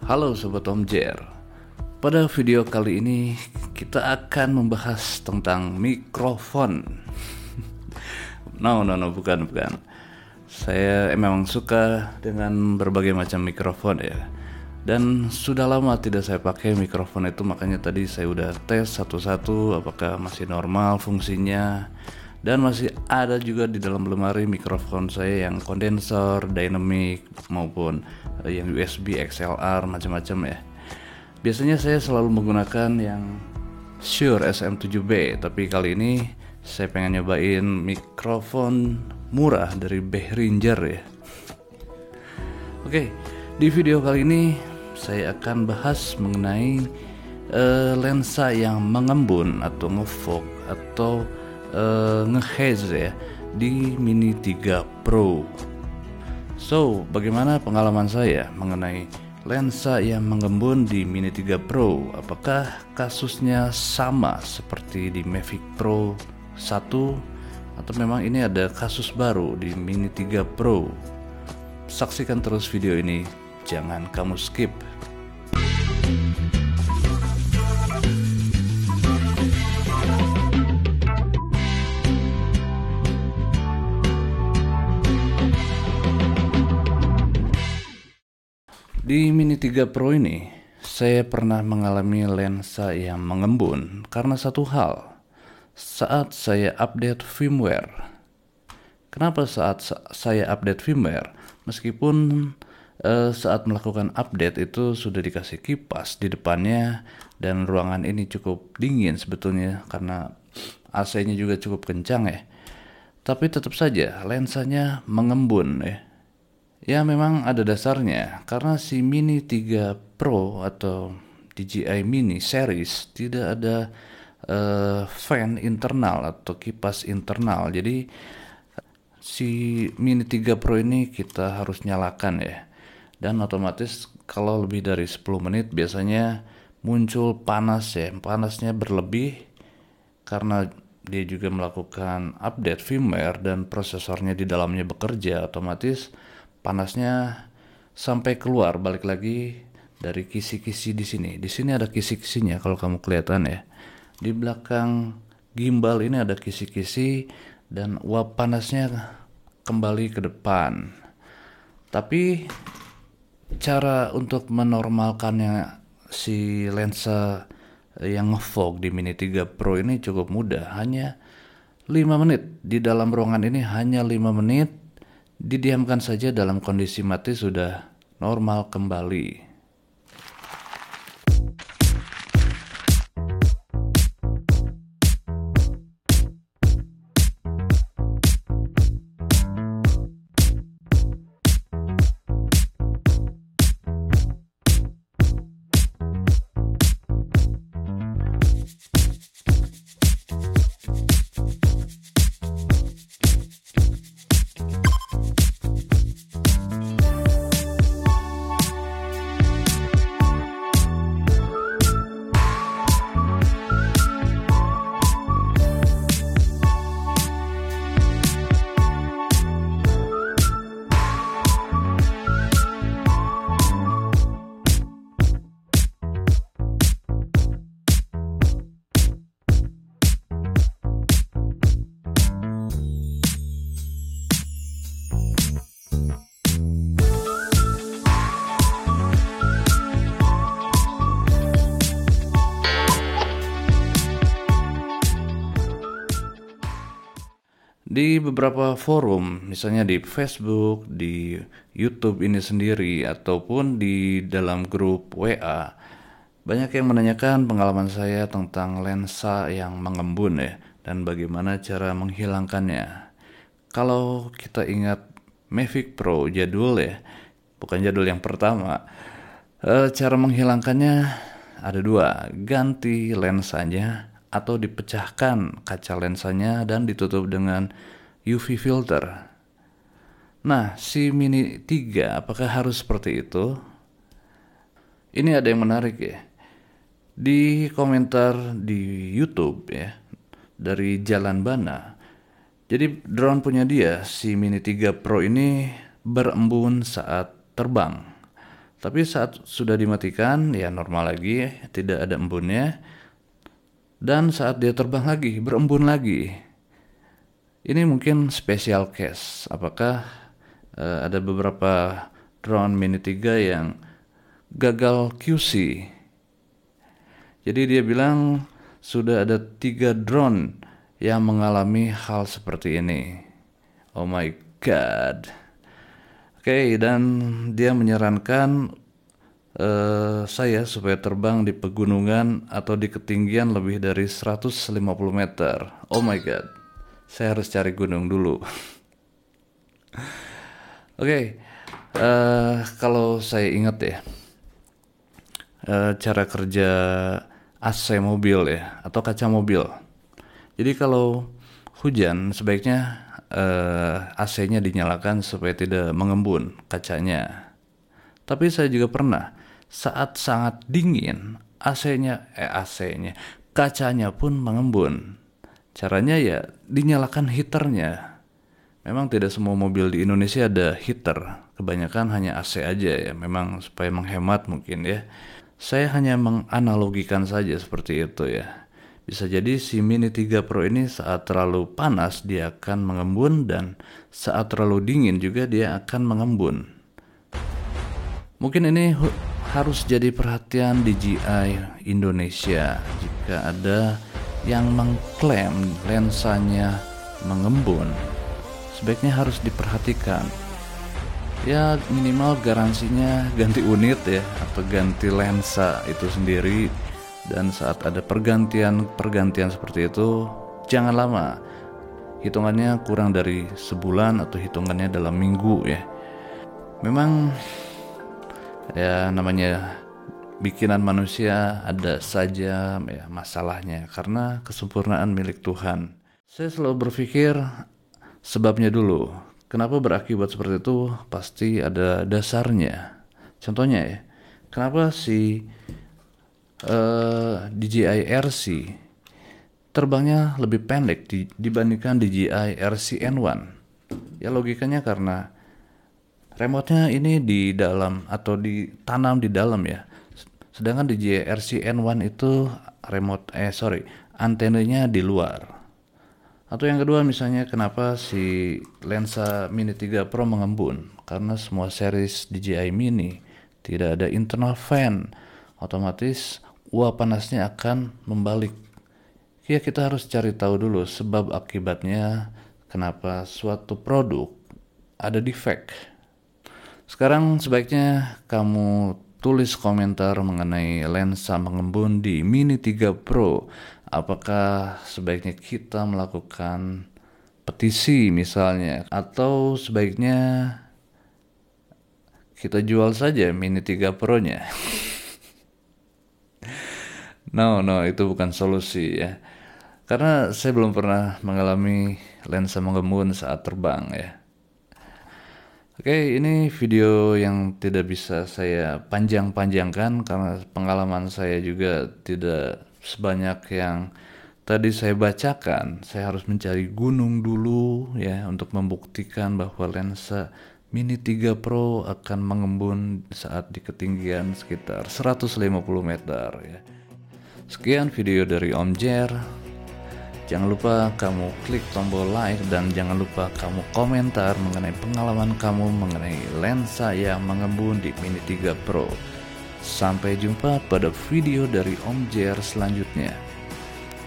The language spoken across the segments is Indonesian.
Halo Sobat Omjer. Pada video kali ini kita akan membahas tentang mikrofon. No, bukan. Saya memang suka dengan berbagai macam mikrofon ya. Dan sudah lama tidak saya pakai mikrofon itu, makanya tadi saya udah tes satu-satu apakah masih normal fungsinya. Dan masih ada juga di dalam lemari mikrofon saya yang kondensor, dynamic maupun yang USB, XLR, macam-macam ya. Biasanya saya selalu menggunakan yang Shure SM7B, tapi kali ini saya pengen nyobain mikrofon murah dari Behringer ya. Oke, di video kali ini saya akan bahas mengenai lensa yang mengembun atau ngefog atau nge-haze ya di Mini 3 Pro. So, bagaimana pengalaman saya mengenai lensa yang mengembun di Mini 3 Pro? Apakah kasusnya sama seperti di Mavic Pro 1 atau memang ini ada kasus baru di Mini 3 Pro? Saksikan terus video ini, jangan kamu skip. Di Mini 3 Pro ini, saya pernah mengalami lensa yang mengembun karena satu hal, saat saya update firmware. Kenapa saat saya update firmware? Meskipun saat melakukan update itu sudah dikasih kipas di depannya dan ruangan ini cukup dingin sebetulnya karena AC-nya juga cukup kencang ya. Tapi tetap saja lensanya mengembun ya. Ya memang ada dasarnya, karena si Mini 3 Pro atau DJI Mini series tidak ada fan internal atau kipas internal. Jadi si Mini 3 Pro ini kita harus nyalakan ya. Dan otomatis kalau lebih dari 10 menit biasanya muncul panas ya. Panasnya berlebih karena dia juga melakukan update firmware dan prosesornya di dalamnya bekerja, otomatis panasnya sampai keluar balik lagi dari kisi-kisi di sini. Di sini ada kisi-kisinya kalau kamu kelihatan ya. Di belakang gimbal ini ada kisi-kisi dan uap panasnya kembali ke depan. Tapi cara untuk menormalkannya si lensa yang ngefog di Mini 3 Pro ini cukup mudah. Hanya 5 menit. Di dalam ruangan ini hanya 5 menit. Didiamkan saja dalam kondisi mati sudah normal kembali. Di beberapa forum, misalnya di Facebook, di YouTube ini sendiri, ataupun di dalam grup WA, banyak yang menanyakan pengalaman saya tentang lensa yang mengembun ya, dan bagaimana cara menghilangkannya. Kalau kita ingat Mavic Pro jadul ya, bukan jadul yang pertama, cara menghilangkannya ada dua, ganti lensanya atau dipecahkan kaca lensanya dan ditutup dengan UV filter. Nah, si Mini 3 apakah harus seperti itu? Ini ada yang menarik ya. Di komentar di YouTube ya, dari Jalan Bana. Jadi drone punya dia, si Mini 3 Pro ini berembun saat terbang. Tapi saat sudah dimatikan, ya normal lagi, tidak ada embunnya. Dan saat dia terbang lagi, berembun lagi. Ini mungkin special case. Apakah ada beberapa drone Mini 3 yang gagal QC? Jadi dia bilang sudah ada 3 drone yang mengalami hal seperti ini. Oh my god. Oke, dan dia menyarankan saya supaya terbang di pegunungan atau di ketinggian lebih dari 150 meter. Oh my god, saya harus cari gunung dulu. Oke, kalau saya ingat ya, cara kerja AC mobil ya, atau kaca mobil. Jadi kalau hujan sebaiknya AC-nya dinyalakan supaya tidak mengembun kacanya. Tapi saya juga pernah saat sangat dingin kacanya pun mengembun. Caranya ya dinyalakan heaternya. Memang tidak semua mobil di Indonesia ada heater, kebanyakan hanya AC aja ya, memang supaya menghemat mungkin ya. Saya hanya menganalogikan saja seperti itu ya. Bisa jadi si Mini 3 Pro ini saat terlalu panas dia akan mengembun, dan saat terlalu dingin juga dia akan mengembun. Mungkin ini harus jadi perhatian DJI Indonesia jika ada yang mengklaim lensanya mengembun. Sebaiknya harus diperhatikan. Ya minimal garansinya ganti unit ya, atau ganti lensa itu sendiri. Dan saat ada pergantian seperti itu, jangan lama. Hitungannya kurang dari sebulan atau hitungannya dalam minggu ya. Memang ya namanya bikinan manusia ada saja ya masalahnya, karena kesempurnaan milik Tuhan. Saya selalu berpikir sebabnya dulu. Kenapa berakibat seperti itu? Pasti ada dasarnya. Contohnya ya, kenapa si DJI RC terbangnya lebih pendek dibandingkan DJI RC N1? Ya logikanya karena remote-nya ini di dalam atau ditanam di dalam ya. Sedangkan DJI RC N1 itu antenanya di luar. Atau yang kedua misalnya kenapa si lensa Mini 3 Pro mengembun? Karena semua series DJI Mini tidak ada internal fan. Otomatis uap panasnya akan membalik. Ya kita harus cari tahu dulu sebab akibatnya kenapa suatu produk ada defect. Sekarang sebaiknya kamu tulis komentar mengenai lensa mengembun di Mini 3 Pro. Apakah sebaiknya kita melakukan petisi misalnya, atau sebaiknya kita jual saja Mini 3 Pro-nya? No, itu bukan solusi ya. Karena saya belum pernah mengalami lensa mengembun saat terbang ya. Oke, ini video yang tidak bisa saya panjang-panjangkan karena pengalaman saya juga tidak sebanyak yang tadi saya bacakan. Saya harus mencari gunung dulu ya untuk membuktikan bahwa lensa Mini 3 Pro akan mengembun saat di ketinggian sekitar 150 meter ya. Sekian video dari Om Jer. Jangan lupa kamu klik tombol like dan jangan lupa kamu komentar mengenai pengalaman kamu mengenai lensa yang mengembun di Mini 3 Pro. Sampai jumpa pada video dari Om Jer selanjutnya.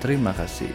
Terima kasih.